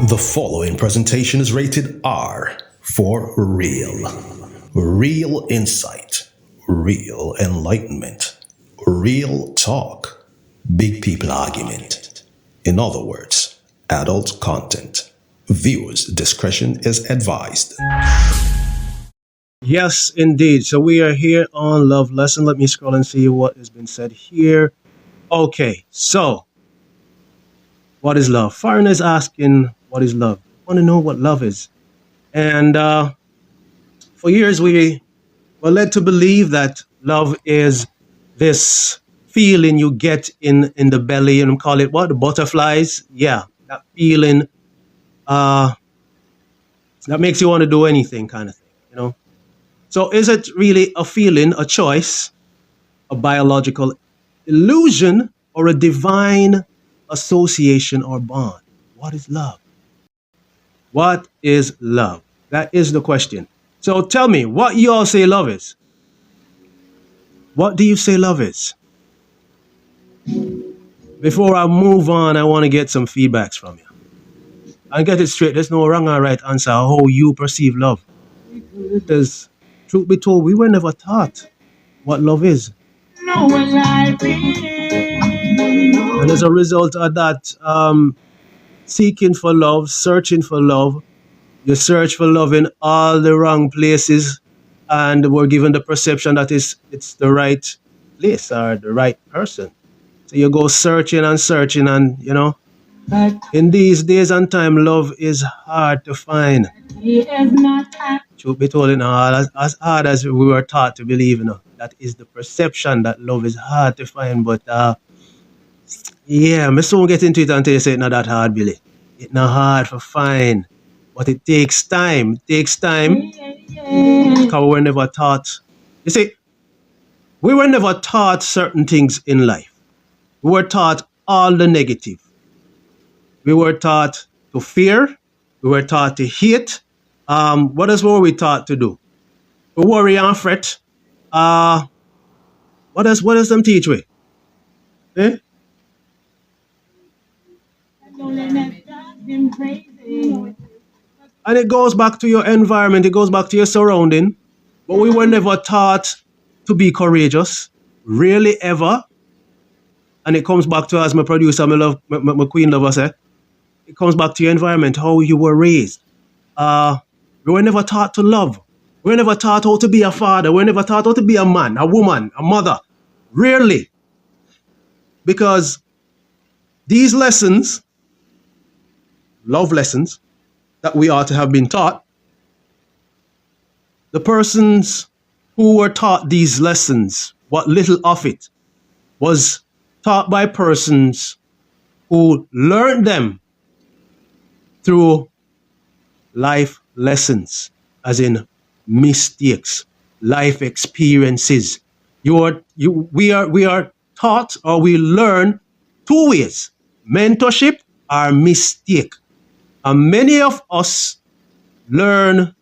The following presentation is rated R for real. Real insight, real enlightenment, real talk, big people argument. In other words, adult content. Viewers' discretion is advised. Yes, indeed. So we are here on Love Lesson. Let me scroll and see what has been said here. Okay, so what is love? Farron is asking, what is love? I want to know what love is. And for years, we were led to believe that love is this feeling you get in the belly, and we call it what? The butterflies? Yeah, that feeling that makes you want to do anything kind of thing, you know? So is it really a feeling, a choice, a biological illusion, or a divine association or bond? What is love? What is love? That is the question. So tell me, what you all say love is? What do you say love is? Before I move on, I want to get some feedbacks from you. And get it straight, there's no wrong or right answer how you perceive love. Because, truth be told, we were never taught what love is. And as a result of that, seeking for love, searching for love, you search for love in all the wrong places, and we're given the perception that it's the right place or the right person. So you go searching and searching, and you know, in these days and time, love is hard to find. Truth be told, as hard as we were taught to believe, that is the perception that love is hard to find. But yeah, me soon get into it until you say it's not that hard, Billy. It's not hard to find, but it takes time. It takes time because we were never taught. You see, we were never taught certain things in life. We were taught all the negative. We were taught to fear. We were taught to hate. What else were we taught to do? To worry and fret. What else them teach we? Eh? And it goes back to your environment, it goes back to your surrounding. But we were never taught to be courageous, really ever. And it comes back to, as my producer, my queen lover said, it comes back to your environment, how you were raised. We were never taught to love. We were never taught how to be a father. We were never taught how to be a man, a woman, a mother. Rarely. Because these lessons, love lessons, that we ought to have been taught, the persons who were taught these lessons, what little of it, was taught by persons who learned them through life lessons, as in mistakes, life experiences. We are taught, or we learn two ways: mentorship or mistake. And many of us learn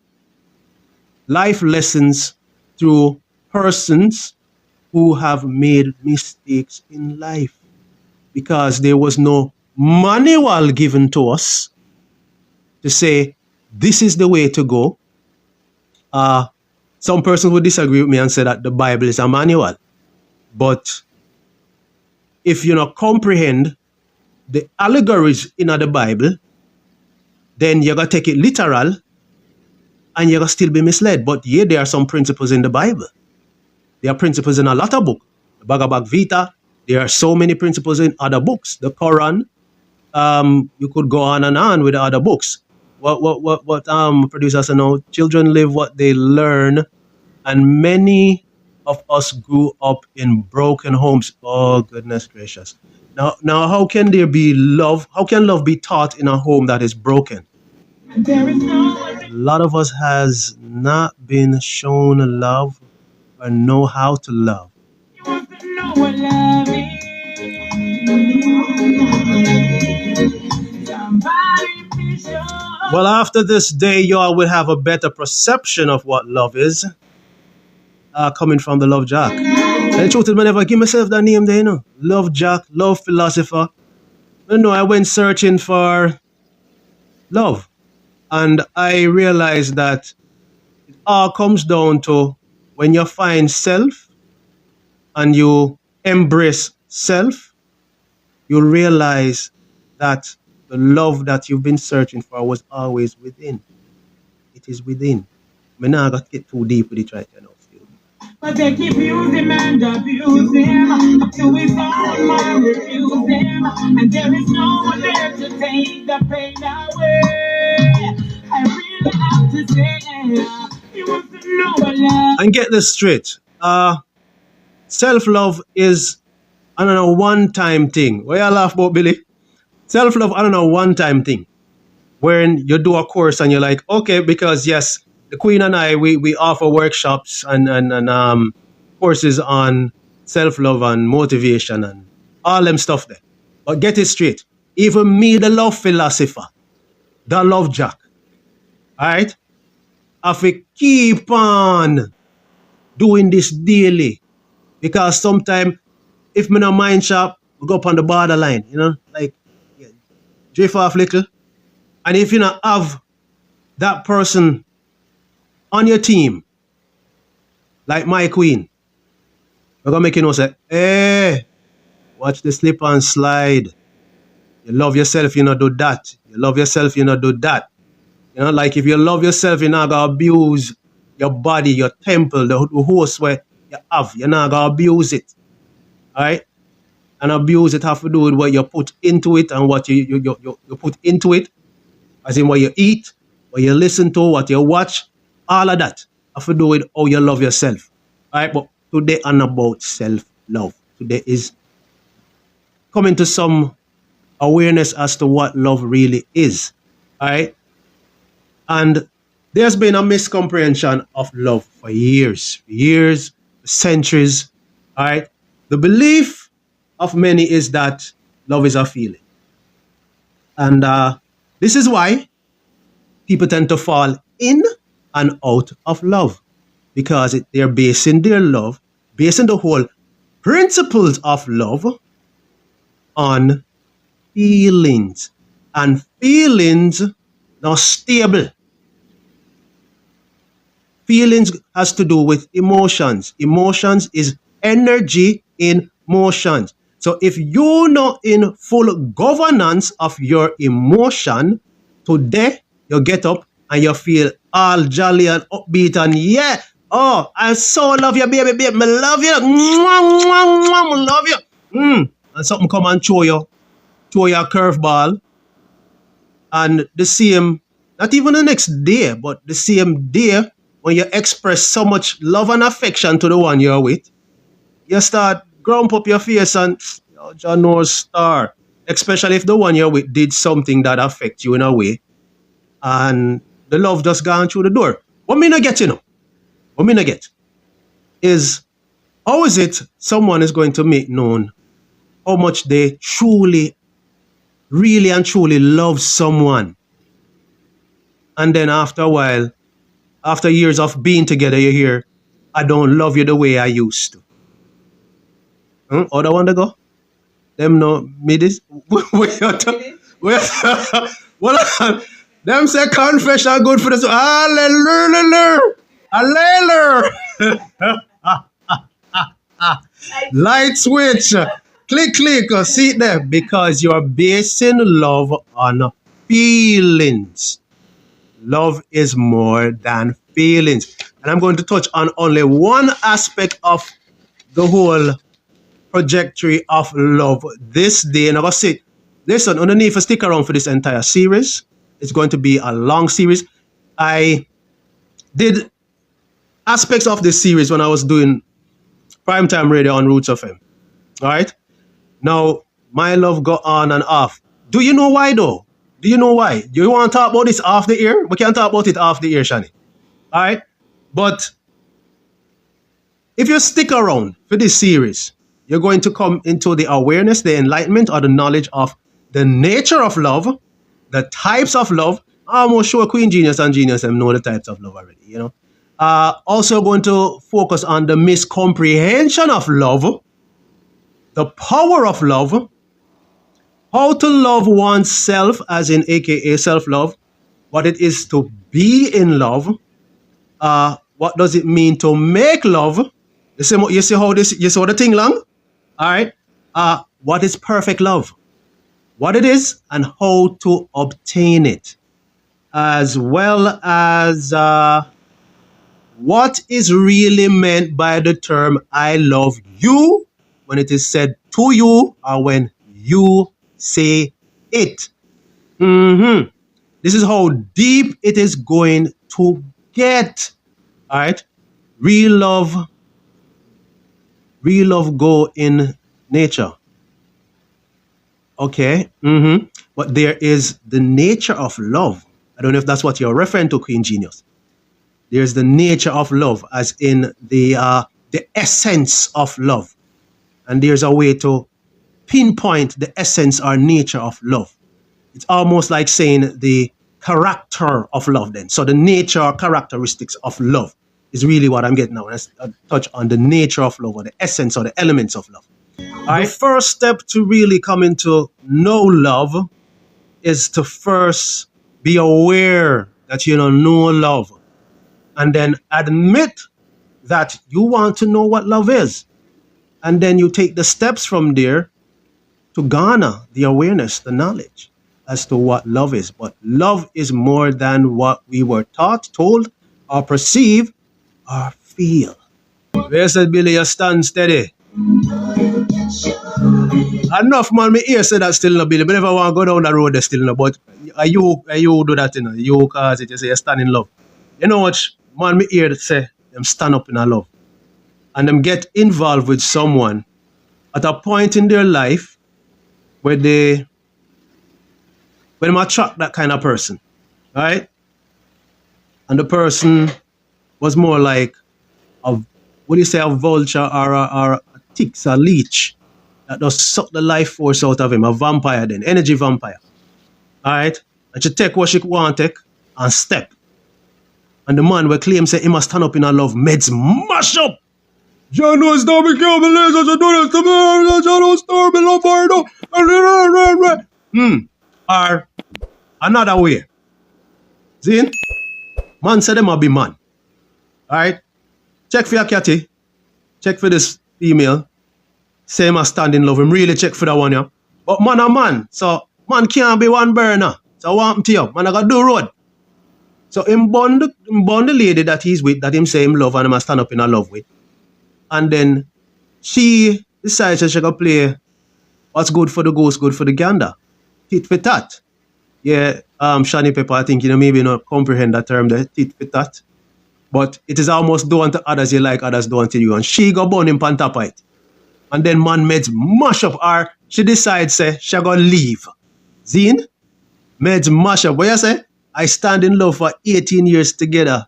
life lessons through persons who have made mistakes in life, because there was no manual given to us to say, this is the way to go. Some persons would disagree with me and say that the Bible is a manual. But if you not comprehend the allegories in the Bible, then you're going to take it literal and you're going to still be misled. But yeah, there are some principles in the Bible. There are principles in a lot of books. The Bhagavad Gita, there are so many principles in other books. The Quran, you could go on with other books. What producers know, children live what they learn, and many of us grew up in broken homes. Oh, goodness gracious. Now, how can there be love? How can love be taught in a home that is broken? A lot of us has not been shown love or know how to love. Well, after this day, y'all will have a better perception of what love is, coming from the Love Jack. And the truth is, I never give myself that name there, Love Jack, Love Philosopher. I went searching for love. And I realized that it all comes down to when you find self and you embrace self, you realize that the love that you've been searching for was always within. It is within. Me nah got get too deep with it right now. Still. But they keep using and abusing till we someone refuse him, and there is no one there to take the pain away. I really have to say, he wants to know what love. And get this straight. Self-love is, I don't know, one-time thing. What you laugh about, Billy? Self-love, I don't know, one-time thing. Wherein you do a course and you're like, okay, because yes, the Queen and I, we offer workshops and courses on self-love and motivation and all them stuff there. But get it straight. Even me, the love philosopher, the love jack, all right? I have to keep on doing this daily because sometimes if me no mind sharp, we go up on the borderline, like yeah, drift off little. And if you not have that person on your team, like my queen, we're gonna make you know say, hey, watch the slip and slide. You love yourself, you not do that. You love yourself, you not do that. Like if you love yourself, you're not gonna abuse your body, your temple, the host where you have. You're not gonna abuse it. Alright? And abuse it have to do with what you put into it and what you put into it. As in what you eat, what you listen to, what you watch, all of that have to do with how you love yourself. All right, but today I'm about self-love. Today is coming to some awareness as to what love really is. All right, and there's been a miscomprehension of love for years, centuries. All right, the belief of many is that love is a feeling, and this is why people tend to fall in and out of love because they're basing their love, basing the whole principles of love on feelings. And feelings not stable. Feelings has to do with emotions. Emotions is energy in motions. So if you're not in full governance of your emotion, today you get up and you feel all jolly and upbeat and yeah, oh, I so love you, baby, baby, me love you, mwah, mwah, mwah, me love you. And something come and throw you a curveball, and the same, not even the next day, but the same day when you express so much love and affection to the one you're with, you start grump up your face and John North Star. Especially if the one you're with did something that affects you in a way, and the love just gone through the door. What me not get, what me not get is how is it someone is going to make known how much they truly, really and truly love someone, and then after a while, after years of being together, you hear, I don't love you the way I used to. Other one to go? Them no me this. Well, them say confession good for this. Hallelujah. Hallelujah. Light switch. Click, click. See it there. Because you're basing love on feelings. Love is more than feelings. And I'm going to touch on only one aspect of the whole trajectory of love this day. And I'm going to say, listen, underneath, stick around for this entire series. It's going to be a long series. I did aspects of this series when I was doing primetime radio on Roots FM. All right? Now, my love got on and off. Do you know why, though? Do you know why? Do you want to talk about this off the air? We can talk about it off the air, Shani. All right? But if you stick around for this series, you're going to come into the awareness, the enlightenment, or the knowledge of the nature of love, the types of love. I'm almost sure Queen Genius and Genius know the types of love already, Also going to focus on the miscomprehension of love, the power of love, How to love oneself, as in AKA self-love, what it is to be in love, what does it mean to make love? You see how this, you saw the thing long? All right. What is perfect love? What it is and how to obtain it, as well as what is really meant by the term I love you when it is said to you or when you say it. This is how deep it is going to get. All right. Real love go in nature. Okay. But there is the nature of love. I don't know if that's what you're referring to, Queen Genius. There's the nature of love, as in the essence of love. And there's a way to pinpoint the essence or nature of love. It's almost like saying the character of love then. So the nature or characteristics of love is really what I'm getting now. Let's touch on the nature of love or the essence or the elements of love. All right. The first step to really coming to know love is to first be aware that you don't know love, and then admit that you want to know what love is. And then you take the steps from there to garner the awareness, the knowledge as to what love is. But love is more than what we were taught, told, or perceive, or feel. Where said Billy, you stand steady? Enough man, me here say that still no Billy, but if I want to go down the road, there still no. But you do that, you know. You cause it, you say you stand in love. You know what, man, me here say them stand up in a love. And them get involved with someone at a point in their life where they attract that kind of person. Right? And the person was more like a vulture or a tick, a leech that does suck the life force out of him, a vampire then, energy vampire. Alright? And she take what she want take and step. And the man will claim say he must stand up in a love, meds mash up. You know, stop me, can't believe I should do this to me. You know, stop me, love for you. Or another way. See? Man say them a be man. Alright? Check for your catty. Check for this female. Say him a stand in love. Him really check for that one, yeah. But man a man. So man can't be one burner. So what happened to you? Man I got do road. So him bond the lady that he's with, that him say him love and him a stand up in a love with. And then she decides that she can play what's good for the goose, good for the gander. Tit for tat. Yeah, Shani Pepper, I think, maybe not comprehend that term, the tit for tat. But it is almost do unto others you like others do unto you. And she go burn him on top of it. And then man meds mash up her. She decides, say, she gonna leave. Zine? Meds mash up. What you say? I stand in love for 18 years together.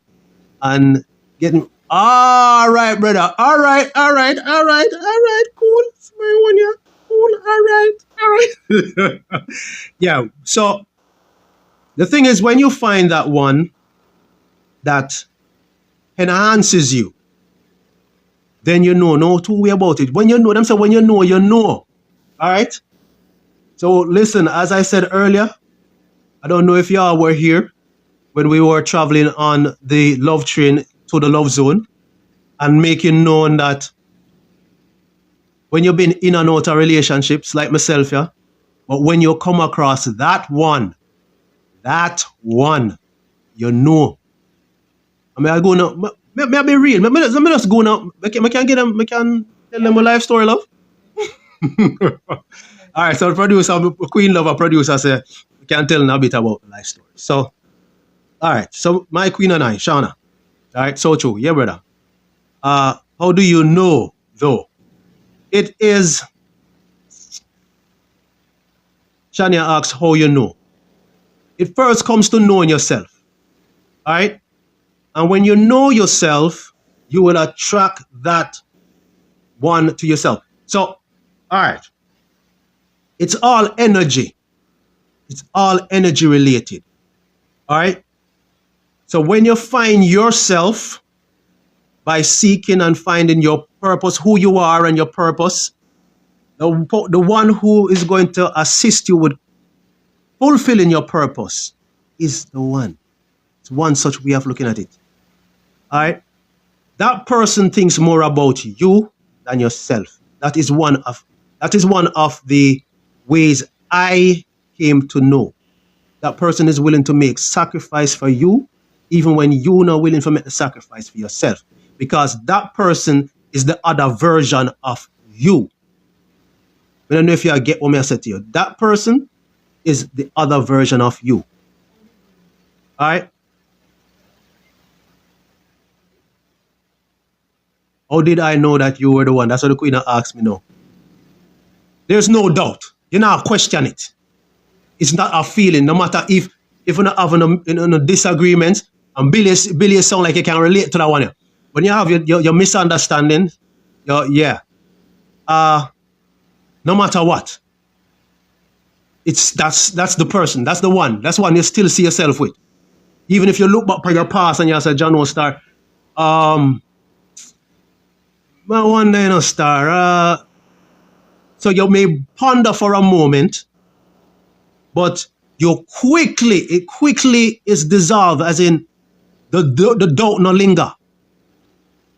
And getting... All right, brother. All right. Cool. Smile on you. Cool. All right. Yeah. So the thing is, when you find that one that enhances you, then you know no two way about it. When you know them, say when you know, you know. All right. So listen, as I said earlier, I don't know if y'all were here when we were traveling on the love train to the love zone and making known that when you've been in and out of relationships like myself, yeah, but when you come across that one, you know. I mean, I go now, may I be real? May just go now. I can get them, I can tell them a life story, love. All right, so the producer, Queen Lover producer, say, we can tell them a bit about the life story. So, all right, so my queen and I, Shauna. All right, so true. Yeah, brother. How do you know, though? It is... Shania asks how you know. It first comes to knowing yourself. All right? And when you know yourself, you will attract that one to yourself. So, all right. It's all energy. It's all energy related. All right? So when you find yourself by seeking and finding your purpose, who you are and your purpose, The one who is going to assist you with fulfilling your purpose is the one. It's one such way of looking at it. All right? That person thinks more about you than yourself. That is one of the ways I came to know. That person is willing to make sacrifice for you, even when you're not willing to make the sacrifice for yourself. Because that person is the other version of you. I don't know if you get what I said to you. That person is the other version of you. All right? How did I know that you were the one? That's what the queen asked me now. There's no doubt. You now question it. It's not a feeling. No matter if you're not having a disagreement, and Billy sound like you can relate to that one. When you have your misunderstanding, no matter what, that's the person. That's the one. That's one you still see yourself with. Even if you look back on your past and you say, John Star, my one day no star. So you may ponder for a moment, but it quickly is dissolved, as in the doubt no linger.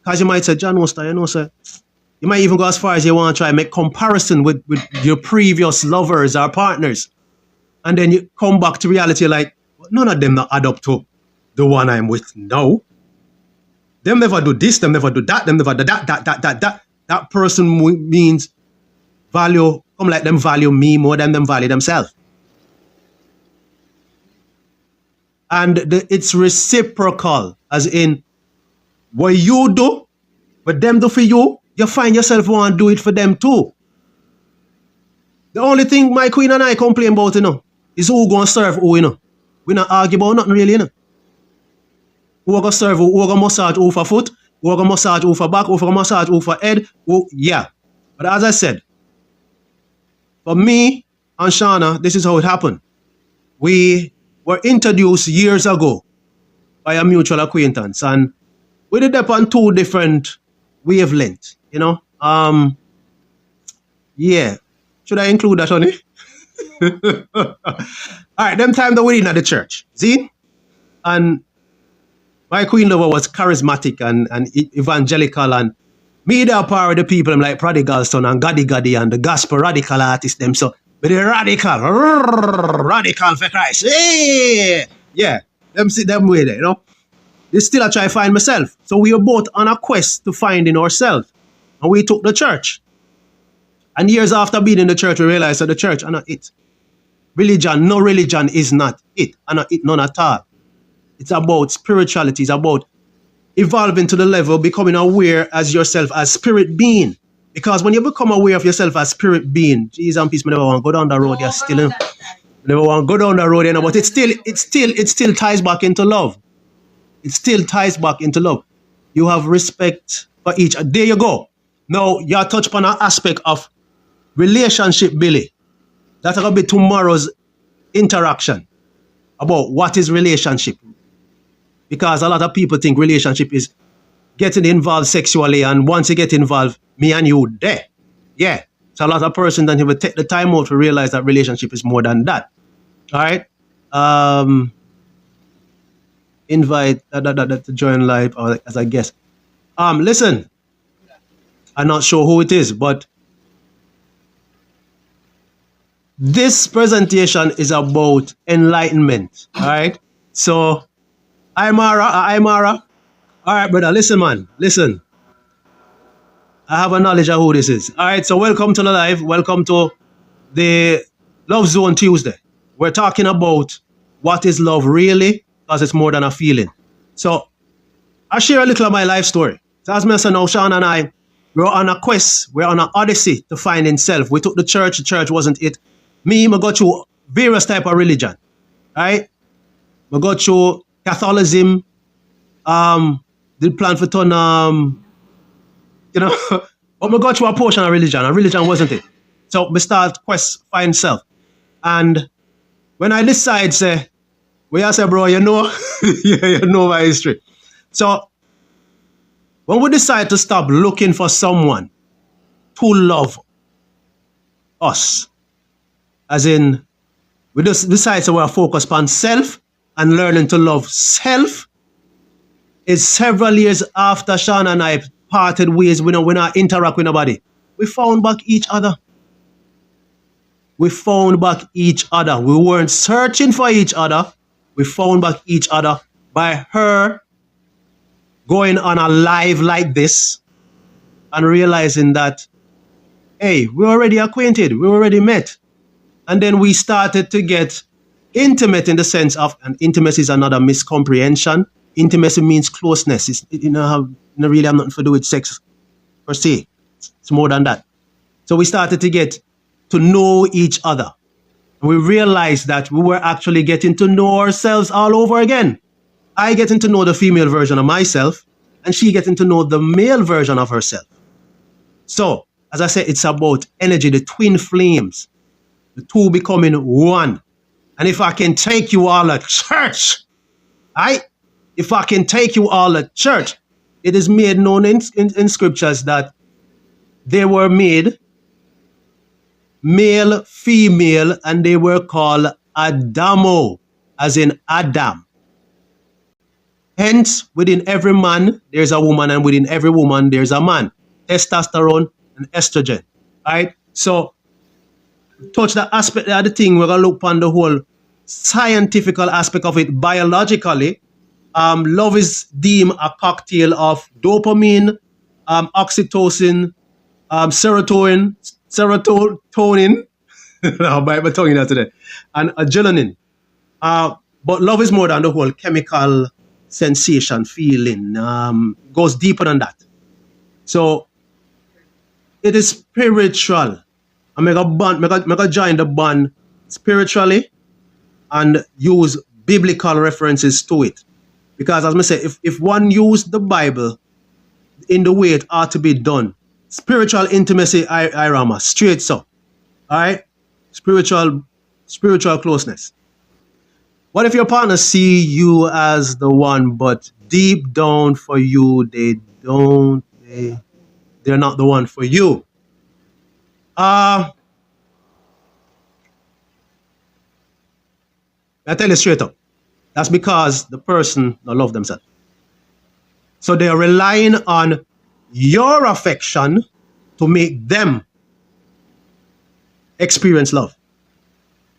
Because you might say, John Star, sir. You might even go as far as you want to try and make comparison with your previous lovers or partners. And then you come back to reality like, none of them not add up to the one I'm with now. Them never do this, them never do that, them never do that. That person means value, come like them value me more than them value themselves. And it's reciprocal, as in, what you do, what them do for you, you find yourself want to do it for them too. The only thing my queen and I complain about, is who going to serve who, We not argue about nothing really, Who going to serve who going to massage who for foot, who going to massage who for back, who going to massage who for head, yeah. But as I said, for me and Shauna, this is how it happened. We were introduced years ago by a mutual acquaintance, and we did that on two different wavelengths, yeah. Should I include that, honey? All right, them time that we in at the church, see? And my queen lover was charismatic and evangelical, and me there part of the people, I'm like Prodigal Son and Gaddy and the gospel radical artists, them. So, but the radical for Christ. Hey! Yeah, them sit them way there, They still I try to find myself. So we were both on a quest to finding ourselves. And we took the church. And years after being in the church, we realized that the church are not it. No religion is not it. And not it, none at all. It's about spirituality. It's about evolving to the level, becoming aware as yourself as spirit being. Because when you become aware of yourself as spirit being, Jesus and peace, I never want to go down the road. You're still never want to go down the road, but it still ties back into love. It still ties back into love. You have respect for each. There you go. Now, you touch upon an aspect of relationship, Billy. That's going to be tomorrow's interaction about what is relationship. Because a lot of people think relationship is getting involved sexually, and once you get involved, me and you there. Yeah. So a lot of persons don't even take the time out to realize that relationship is more than that. All right? Invite that to join live as a guest. Listen, I'm not sure who it is, but this presentation is about enlightenment. All right. So, I'm Mara. All right, brother. Listen, man. Listen. I have a knowledge of who this is. All right. So, welcome to the live. Welcome to the Love Zone Tuesday. We're talking about what is love really, because it's more than a feeling. So, I'll share a little of my life story. So, as I said now, Sean and I, we're on a quest. We're on an odyssey to finding self. We took the church wasn't it. Me, I go through various type of religion. Right? I go through Catholicism, did plan for turn, but I go through a portion of religion, and religion wasn't it. So I start quest find self. And when I decide, say, I say, bro, you know my history. So when we decide to stop looking for someone to love us. As in, we just decide to focus on self and learning to love self is several years after Sean and I parted ways. We not interact with nobody. We found back each other. We found back each other. We weren't searching for each other. We found back each other by her going on a live like this and realizing that, hey, we're already acquainted. We already met. And then we started to get intimate in the sense of, and intimacy is another miscomprehension. Intimacy means closeness. It's, really have nothing to do with sex per se. It's more than that. So we started to get to know each other. And we realized that we were actually getting to know ourselves all over again. I getting to know the female version of myself, and she getting to know the male version of herself. So, as I said, it's about energy, the twin flames, the two becoming one. And if I can take you all to church, if I can take you all to church, it is made known in scriptures that they were made male, female, and they were called Adamo, as in Adam. Hence, within every man, there's a woman, and within every woman, there's a man. Testosterone and estrogen. All right? So, touch the aspect of the thing, we're going to look upon the whole scientific aspect of it biologically. Love is deemed a cocktail of dopamine, oxytocin, serotonin, I'll bite my tongue in that today, and adrenaline. But love is more than the whole chemical sensation, feeling. Goes deeper than that. So it is spiritual. I make a join the band spiritually and use biblical references to it. Because as I say, if one used the Bible in the way it ought to be done, spiritual intimacy, Rama, straight so. All right? Spiritual closeness. What if your partner see you as the one, but deep down for you, they're not the one for you? I tell you straight up. That's because the person don't love themselves. So they are relying on your affection to make them experience love.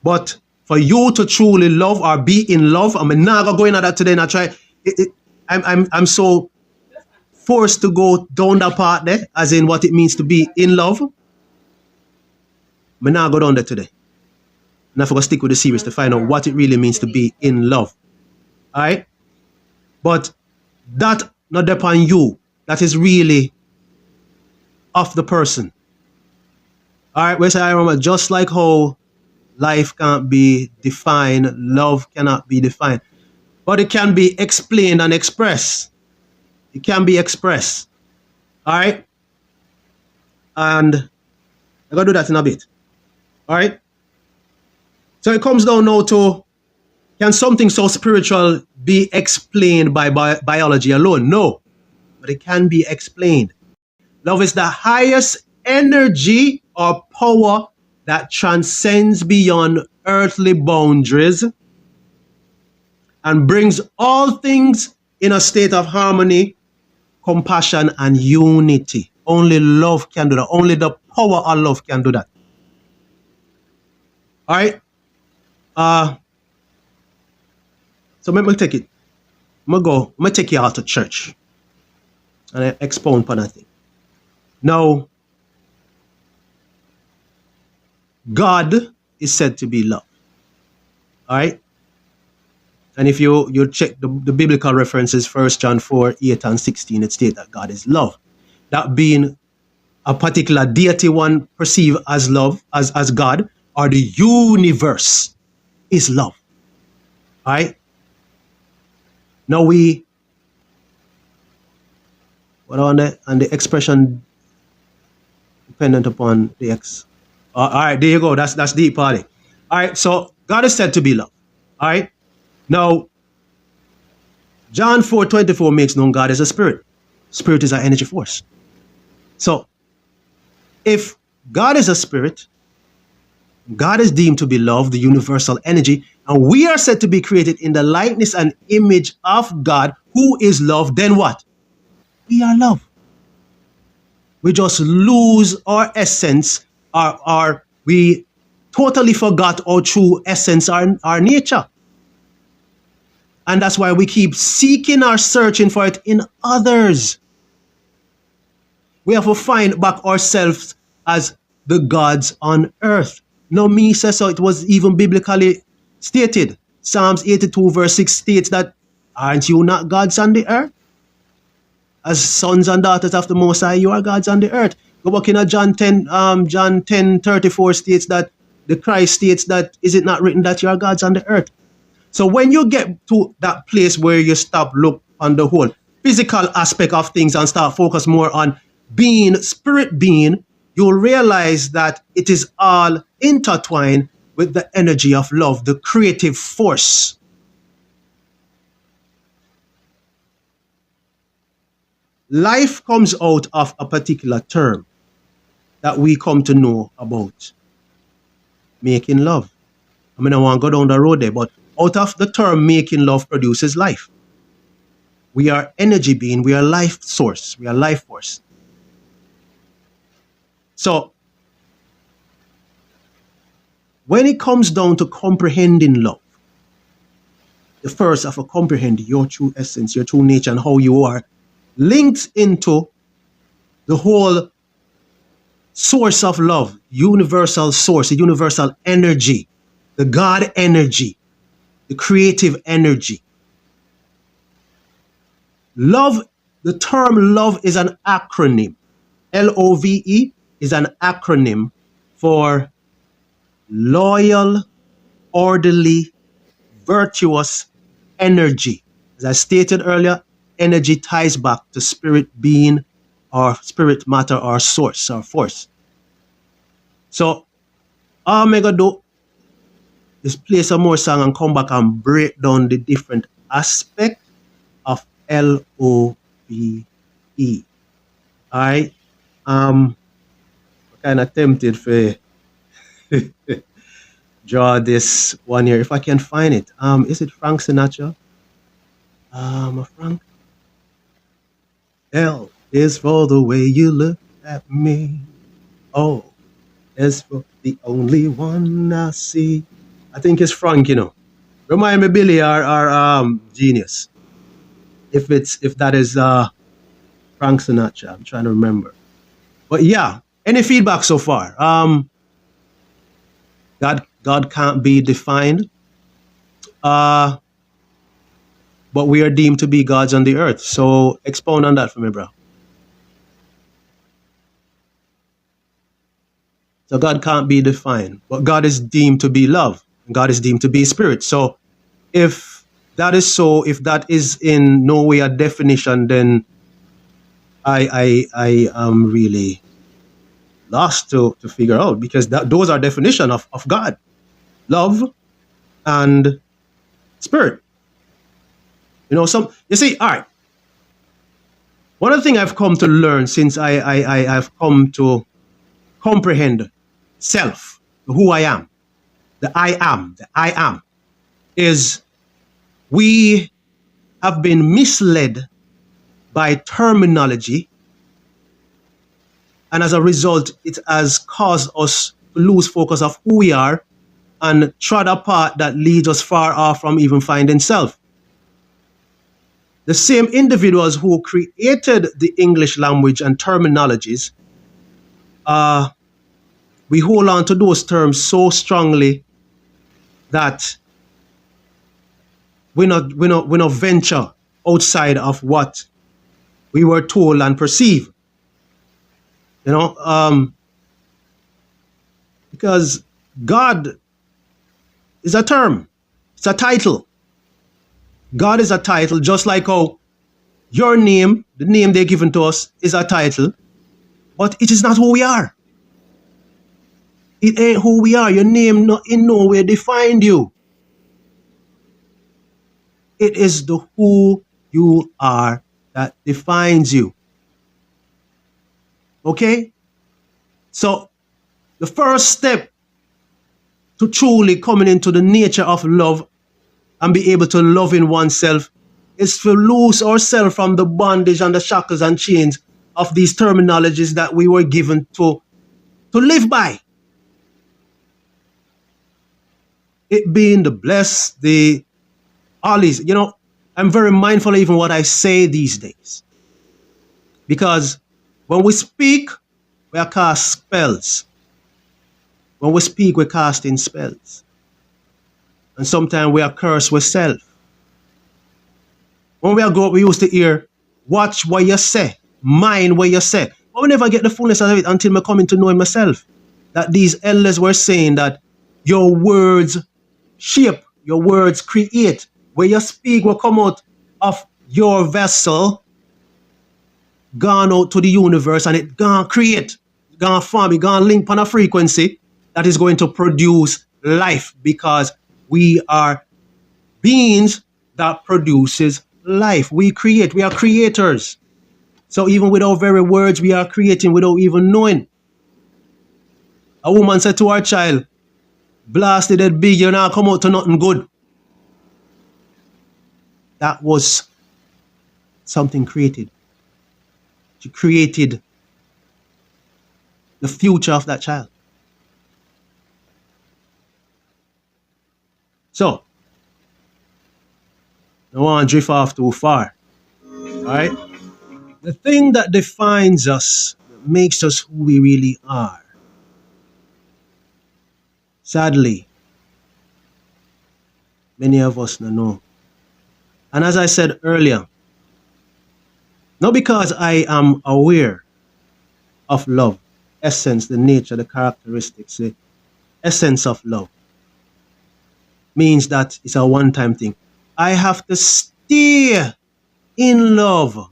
But for you to truly love or be in love, I'm not gonna go into that today and I try. I'm so forced to go down that part there, as in what it means to be in love. I'm not go down there today. And I'm gonna stick with the series to find out what it really means to be in love. All right? But that not depend on you. That is really of the person. All right, we say, I remember, just like how life can't be defined, love cannot be defined, but it can be explained and expressed. It can be expressed. All right? And I'm going to do that in a bit. All right? So it comes down now to, can something so spiritual be explained by biology alone? No, but it can be explained. Love is the highest energy or power that transcends beyond earthly boundaries and brings all things in a state of harmony, compassion, and unity. Only love can do that. Only the power of love can do that. All right? So let me take it. I'm going to take you out to church and I expound upon that thing. Now, God is said to be love. All right? And if you check the biblical references, 1 John 4, 8 and 16, it states that God is love. That being a particular deity one perceived as love, as God, or the universe is love. All right? Now what on the expression dependent upon the X. All right, there you go. That's deep party. All right, so God is said to be love. All right. Now, John 4:24 makes known God is a spirit. Spirit is an energy force. So, if God is a spirit God is deemed to be love, the universal energy, and we are said to be created in the likeness and image of God, who is love. Then what? We are love. We just lose our essence, we totally forgot our true essence, our nature. And that's why we keep seeking or searching for it in others. We have to find back ourselves as the gods on earth. No, me says so. It was even biblically stated. Psalms 82 verse 6 states that, aren't you not gods on the earth? As sons and daughters of the Most High, you are gods on the earth. Go back in John 10:34 states that the Christ states that, is it not written that you are gods on the earth? So when you get to that place where you stop look on the whole physical aspect of things and start focus more on being, spirit being, you'll realize that it is all intertwined with the energy of love, the creative force. Life comes out of a particular term that we come to know about, making love. I mean, I want to go down the road there, but out of the term making love produces life. We are energy being, we are life source, we are life force. So, when it comes down to comprehending love, the first of a comprehend your true essence, your true nature, and how you are linked into the whole source of love, universal source, the universal energy, the God energy, the creative energy. Love, the term love is an acronym. LOVE is an acronym for loyal, orderly, virtuous energy. As I stated earlier, energy ties back to spirit being or spirit matter or source or force. So all I'm going to do is play some more song and come back and break down the different aspects of LOVE. Alright. Kind of tempted for draw this one here if I can find it. Is it Frank Sinatra? Frank. L is for the way you look at me. O is for the only one I see. I think it's Frank, you know. Remind me, Billy, our genius. If that is Frank Sinatra, I'm trying to remember. But yeah, any feedback so far? God can't be defined. But we are deemed to be gods on the earth. So expound on that for me, bro. So God can't be defined, but God is deemed to be love. God is deemed to be spirit. So if that is so, if that is in no way a definition, then I am really lost to figure out, because those are definition of God, love and spirit. You know, you see, all right. One of the things I've come to learn since I've come to comprehend self, who I am, the I am, is we have been misled by terminology, and as a result, it has caused us to lose focus of who we are and trod a path that leads us far off from even finding self. The same individuals who created the English language and terminologies, we hold on to those terms so strongly that we not venture outside of what we were told and perceived. You know, because God is a term, it's a title. God is a title, just like how your name, the name they're given to us, is a title, but it is not who we are. It ain't who we are. Your name in no way defined you. It is the who you are that defines you. Okay? So the first step to truly coming into the nature of love and be able to love in oneself is to loose ourselves from the bondage and the shackles and chains of these terminologies that we were given to live by. It being the blessed, the all these, I'm very mindful of even what I say these days. Because when we speak, we are cast spells. When we speak, we're casting spells. And sometimes we are cursed with self. When we are grow up, we used to hear, watch what you say, mind what you say. But we never get the fullness of it until we come into knowing myself. That these elders were saying that your words shape, your words create. Where you speak will come out of your vessel, gone out to the universe, and it gonna create, gonna form, it gonna link on a frequency that is going to produce life, because we are beings that produces life. We create, we are creators. So even with our very words, we are creating without even knowing. A woman said to her child, blasted it big, you now come out to nothing good. That was something created. She created the future of that child. So, I don't want to drift off too far. All right? The thing that defines us, that makes us who we really are, sadly, many of us don't know. And as I said earlier, not because I am aware of love, essence, the nature, the characteristics, the essence of love, means that it's a one-time thing. I have to stay in love.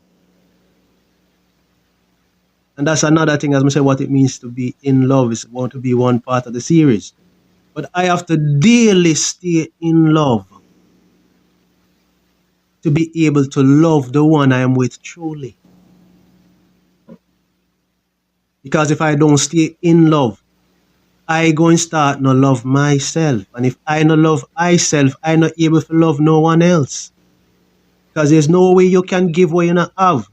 And that's another thing, as I say, what it means to be in love is going to be one part of the series. But I have to daily stay in love to be able to love the one I am with truly. Because if I don't stay in love, I go and start no love myself. And if I no love myself, I not able to love no one else. Because there's no way you can give what you not have.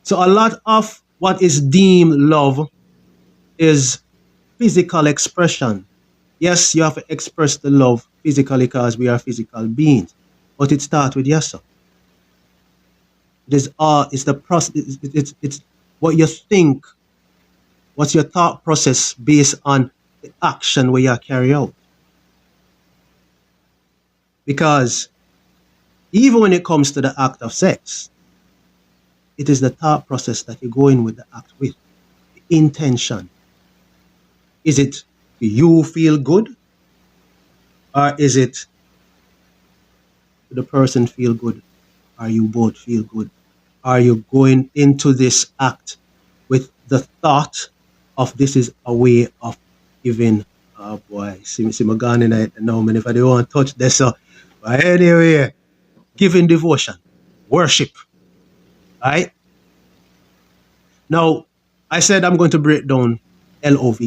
So a lot of what is deemed love is physical expression. Yes, you have to express the love physically because we are physical beings. But it starts with yourself. It's the process. It's what you think. What's your thought process based on the action where you carry out? Because even when it comes to the act of sex, it is the thought process that you go in with the act with. The intention. Is it you feel good? Or is it the person feel good? Or you both feel good? Are you going into this act with the thought of this is a way of giving? Oh boy, see me gone in it now, man. If I don't want to touch this, but anyway, giving devotion, worship, right? Now, I said I'm going to break down LOVE,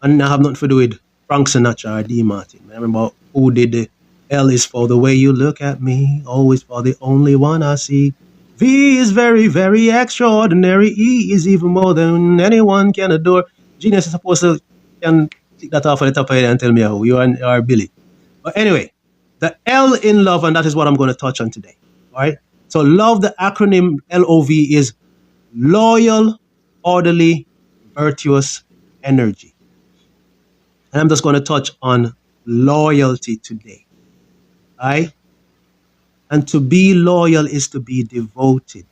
and I have nothing to do with Frank Sinatra or D. Martin. I remember who did the L is for the way you look at me, always for the only one I see. V is very, very extraordinary. E is even more than anyone can adore. Genius is supposed to can take that off at the top of your head and tell me who you are Billy. But anyway, the L in love, and that is what I'm going to touch on today. All right. So love, the acronym LOV is loyal, orderly, virtuous energy. And I'm just going to touch on loyalty today. All right. And to be loyal is to be devoted,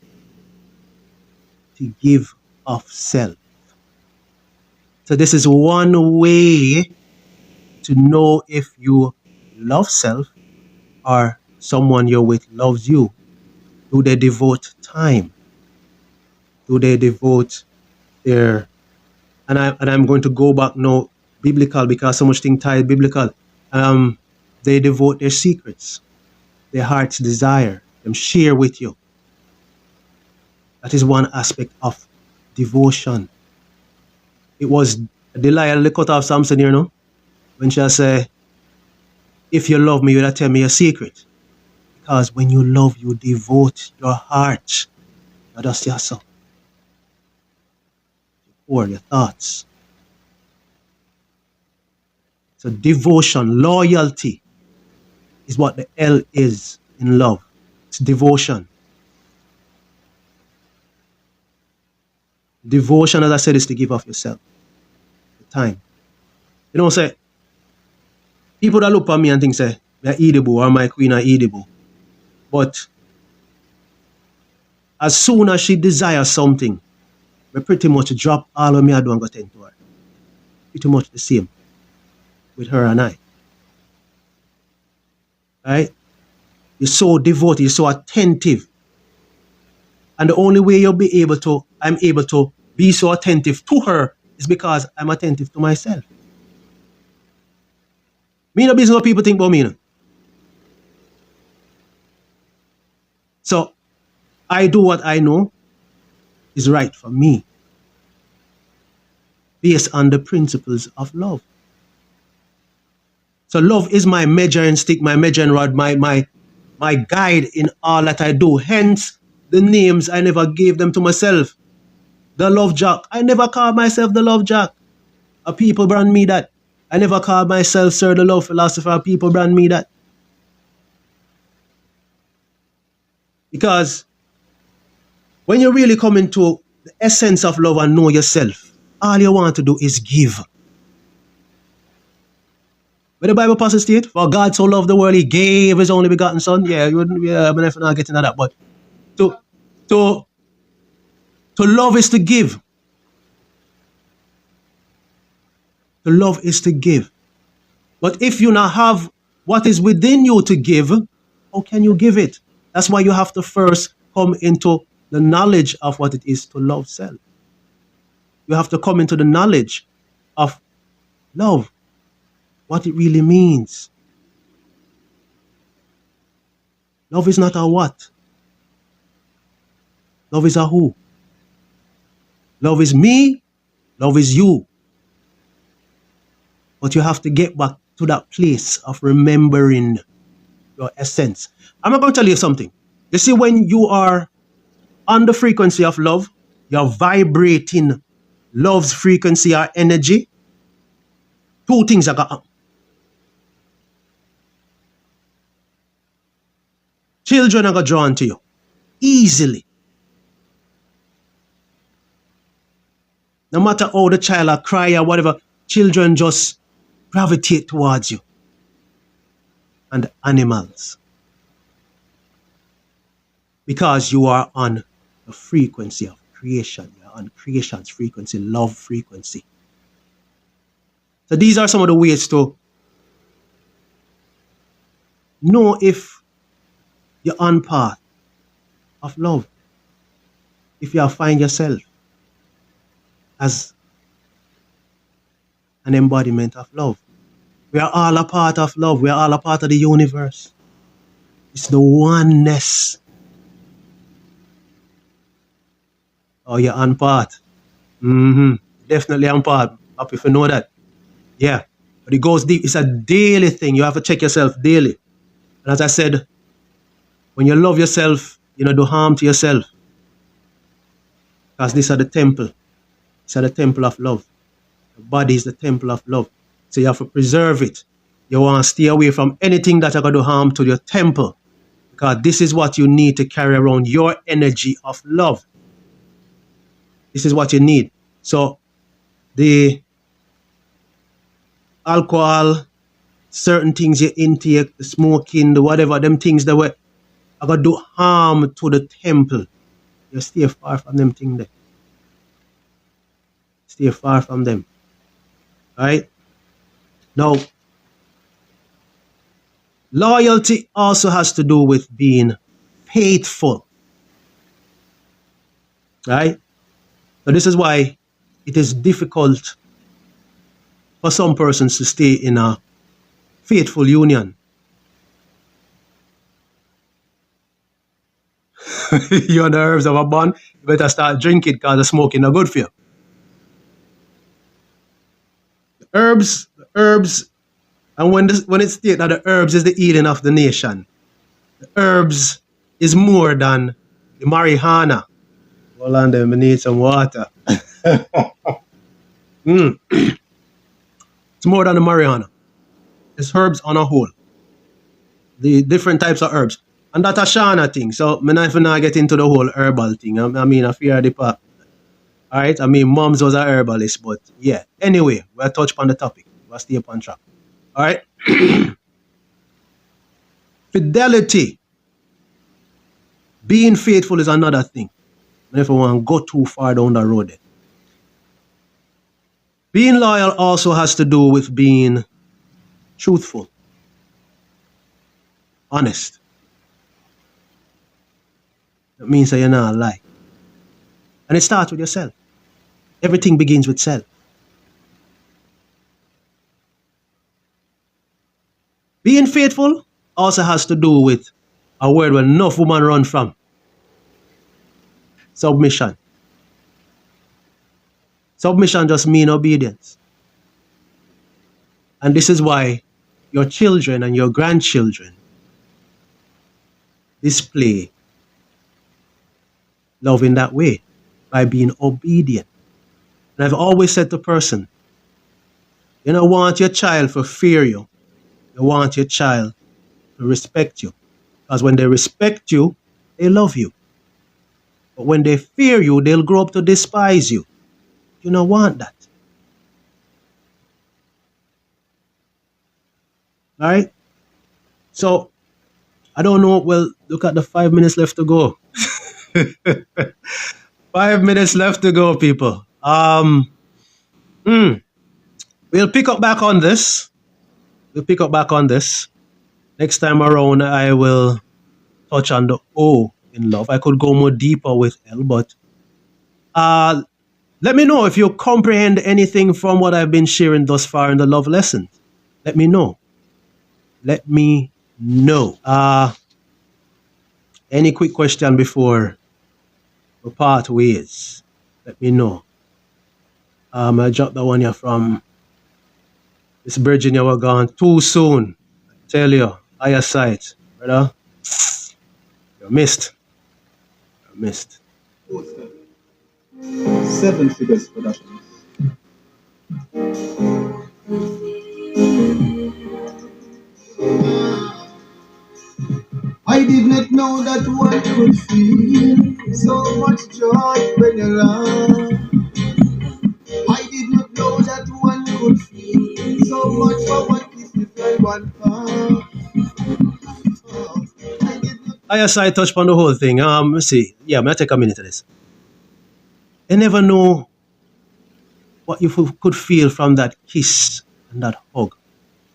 to give of self. So this is one way to know if you love self or someone you're with loves you. Do they devote time? Do they devote their... And I'm going to go back now biblical because so much thing tied biblical. They devote their secrets, their heart's desire, them share with you. That is one aspect of devotion. It was Delilah cut off Samson here, no? When she say, if you love me, you would tell me your secret. Because when you love, you devote your heart. Not just yourself. Or your thoughts. So devotion, loyalty is what the L is in love. It's devotion. Devotion, as I said, is to give of yourself. The time. You know, say, people that look at me and think, say, I'm edible or my queen are edible. But as soon as she desires something, we pretty much drop all of me I do and go tend to her. Pretty much the same with her and I. Right? You're so devoted, you're so attentive. And the only way I'm able to be so attentive to her is because I'm attentive to myself. Me no business what people think about me. No. So I do what I know is right for me. Based on the principles of love. So love is my measuring stick, my measuring rod, my guide in all that I do. Hence, the names I never gave them to myself. The Love Jack. I never called myself the Love Jack. People brand me that. I never called myself Sir the Love Philosopher. People brand me that. Because when you really come into the essence of love and know yourself, all you want to do is give. But the Bible passages state, for God so loved the world, he gave his only begotten son. I'm not getting at that. But to love is to give. To love is to give. But if you now have what is within you to give, how can you give it? That's why you have to first come into the knowledge of what it is to love self. You have to come into the knowledge of love, what it really means. Love is not a what. Love is a who. Love is me. Love is you. But you have to get back to that place of remembering your essence. I'm not going to tell you something. You see, when you are on the frequency of love, you're vibrating love's frequency or energy. Two things are going to happen. Children are going to drawn to you easily. No matter how the child will cry or whatever, children just gravitate towards you. And animals. Because you are on the frequency of creation. You're on creation's frequency, love frequency. So these are some of the ways to know if you're on path of love. If you find yourself as an embodiment of love. We are all a part of love. We are all a part of the universe. It's the oneness. Oh, you're on part. Definitely on part. Happy if you know that. Yeah. But it goes deep. It's a daily thing. You have to check yourself daily. And as I said, when you love yourself, you don't do harm to yourself. Because these are the temple. These are the temple of love. The body is the temple of love. So you have to preserve it. You want to stay away from anything that are going to do harm to your temple. Because this is what you need to carry around your energy of love. This is what you need. So the alcohol, certain things you intake, the smoking, the whatever, them things that are going to do harm to the temple. You stay far from them things there. Stay far from them. Right? Now, loyalty also has to do with being faithful. Right? So this is why it is difficult for some persons to stay in a faithful union. You're on the herbs of a bun, you better start drinking because the smoking is not good for you. Herbs, and when it's stated that the herbs is the healing of the nation, the herbs is more than the marijuana. Hold on there, we need some water. It's more than the marijuana. It's herbs on a whole. The different types of herbs. And that's a Shana thing. So, I'm not even get into the whole herbal thing. I mean, I fear the part. All right? I mean, moms was a herbalist, but yeah. Anyway, we'll touch on the topic. We'll stay up on track. All right? Fidelity. Being faithful is another thing. And if I want to go too far down the road there. Being loyal also has to do with being truthful, honest. That means that you're not a lie. And it starts with yourself. Everything begins with self. Being faithful also has to do with a word where enough women run from. Submission. Submission just means obedience. And this is why your children and your grandchildren display love in that way, by being obedient. And I've always said to a person, you don't want your child to fear you. You want your child to respect you. Because when they respect you, they love you. But when they fear you, they'll grow up to despise you. You don't want that. All right? So, I don't know. Well, look at the 5 minutes left to go. 5 minutes left to go, people. We'll pick up back on this. Next time around, I will touch on the O in love. I could go more deeper with L, but let me know if you comprehend anything from what I've been sharing thus far in the love lessons. Let me know. Any quick question before we part ways? Let me know. I dropped that one here from Miss Virginia. We're gone too soon. I tell you, higher sight, brother. You're missed. 7 figures productions. I did not know that one could feel so much joy when you're around. I did not know that one could feel so much for one kiss and one pound. Higher sight touch on the whole thing. Let's see. Yeah, I'm gonna take a minute of this. I never know what you could feel from that kiss and that hug.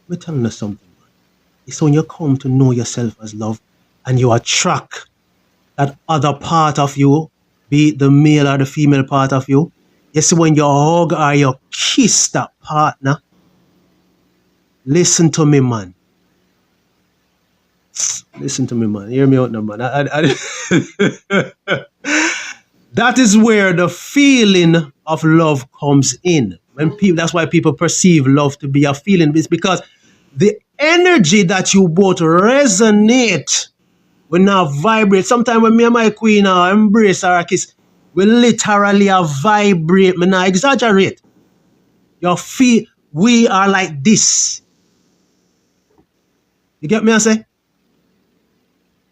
We're telling us something, man. It's when you come to know yourself as love and you attract that other part of you, be it the male or the female part of you. You see, when you hug or you kiss that partner, listen to me, man. Hear me out now, man. That is where the feeling of love comes in. That's why people perceive love to be a feeling. It's because the energy that you both resonate when now vibrate. Sometimes when me and my queen embrace or kiss, we literally vibrate. Me not exaggerate. You feel we are like this. You get me? I say.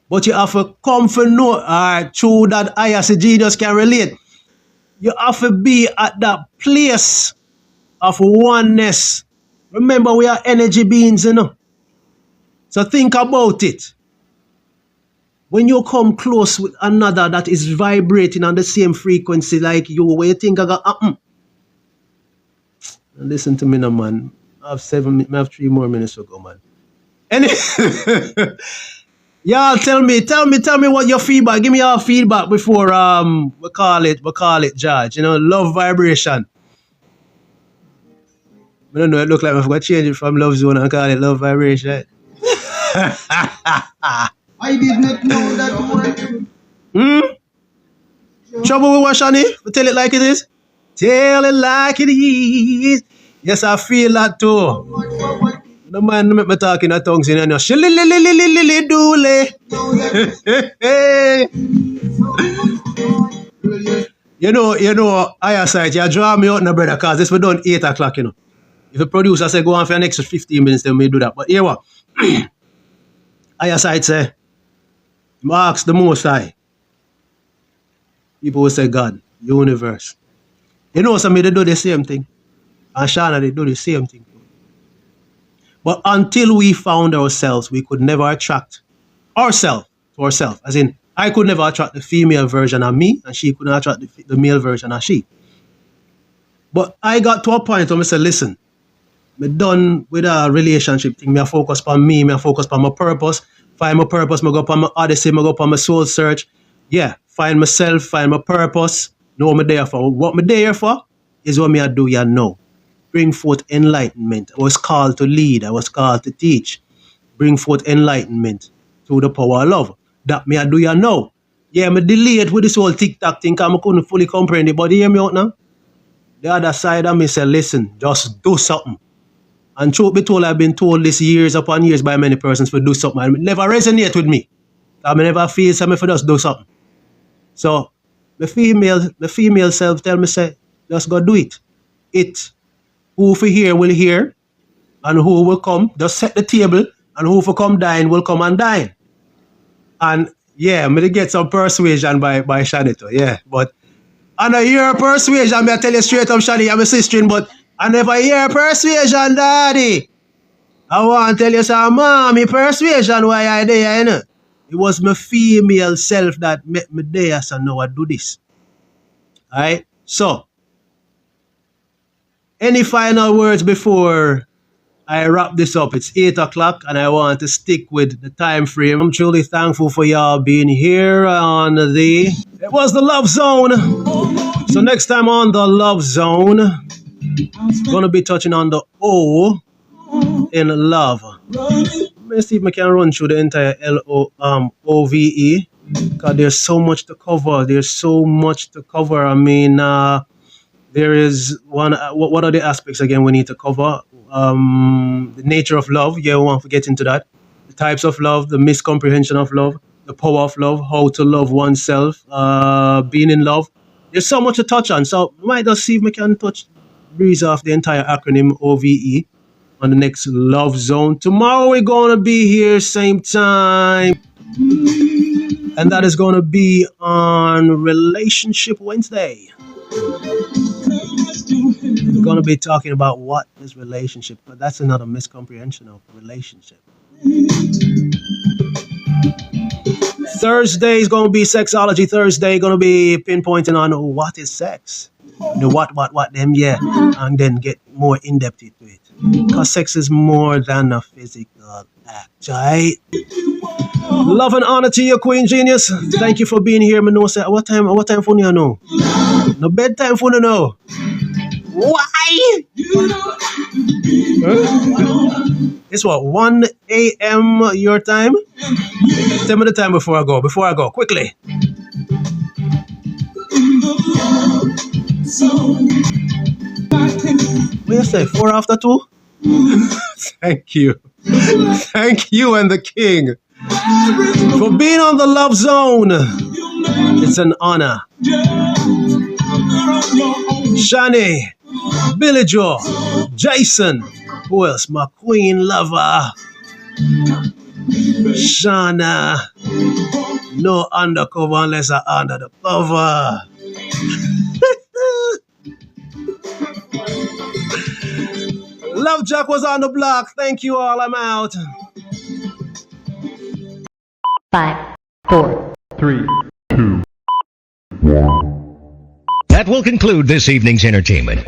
But you have to come for know, through that I as a genius can relate. You have to be at that place of oneness. Remember, we are energy beings, you know. So think about it. When you come close with another that is vibrating on the same frequency like you, where you think I got Listen to me now, man. I have 3 more minutes to go, man. Y'all tell me what your feedback. Give me your feedback before we call it judge. You know, love vibration. I don't know, it look like I've got to change it from love zone and call it love vibration. I did not know that one. Trouble with what, Shani? Tell it like it is. Tell it like it is. Yes, I feel that too. No man make me talk in a tongues in a Hey. You know, I aside, you draw me out now, brother, cause this we done 8 o'clock, you know. If the producer say go on for an extra 15 minutes, then we do that. But here what? I aside say, ask the most high. People will say God, universe. You know, some they do the same thing. And Shana, they do the same thing. But until we found ourselves, we could never attract ourselves to ourselves. As in, I could never attract the female version of me, and she couldn't attract the male version of she. But I got to a point where I said, listen, I'm done with a relationship thing. I focus on me, I focus on my purpose. Find my purpose, I go up on my odyssey, I go up on my soul search. Yeah, find myself, find my purpose, know what I'm there for. What I'm there for is what I do, you know. Bring forth enlightenment. I was called to lead, I was called to teach. Bring forth enlightenment through the power of love. That me I do, you know. Yeah, I'm delayed with this whole TikTok thing because I couldn't fully comprehend it. But hear me out now. The other side of me say, listen, just do something. And truth be told, I've been told this years upon years by many persons to do something. And it never resonate with me. I never feel something for just do something. So the female self tell me, say, just go do it. It. Who for hear will hear, and who will come, just set the table, and who for come dine will come and dine. And yeah, I'm gonna get some persuasion by Shani too, yeah. But I know your persuasion, I tell you straight up, Shani, I'm a sister, but I never hear persuasion, daddy. I want to tell you some mommy persuasion why I there, you know. It was my female self that made me there, so now I do this. Alright? So, any final words before I wrap this up? It's 8 o'clock and I want to stick with the time frame. I'm truly thankful for y'all being here on it was the Love Zone. So next time on the Love Zone, gonna be touching on the O in love. Let's see if I can run through the entire OVE, because there's so much to cover. I mean, there is one. What are the aspects again we need to cover? The nature of love. Yeah, we won't get into that. The types of love, the miscomprehension of love, the power of love, how to love oneself, being in love. There's so much to touch on. So we might just see if we can breeze off the entire acronym OVE on the next Love Zone. Tomorrow we're going to be here same time. And that is going to be on Relationship Wednesday. We're going to be talking about what is relationship, but that's another miscomprehension of relationship. Thursday is going to be Sexology Thursday, going to be pinpointing on what is sex. The what them, yeah, and then get more in-depth into it. Because sex is more than a physical act, right? Love and honor to you, Queen Genius. Thank you for being here. Me know, say, what time for you know? No bedtime for you know. Why? It's what, 1 a.m. your time? Tell me the time before I go, quickly. What you say, 4 after 2? Thank you. Thank you and the king for being on the Love Zone. It's an honor. Shani, Billy Joe, Jason, who else? My queen lover, Shana. No undercover unless I under the cover. Love Jack was on the block. Thank you all. I'm out. 5, 4, 3, 2, 1. That will conclude this evening's entertainment.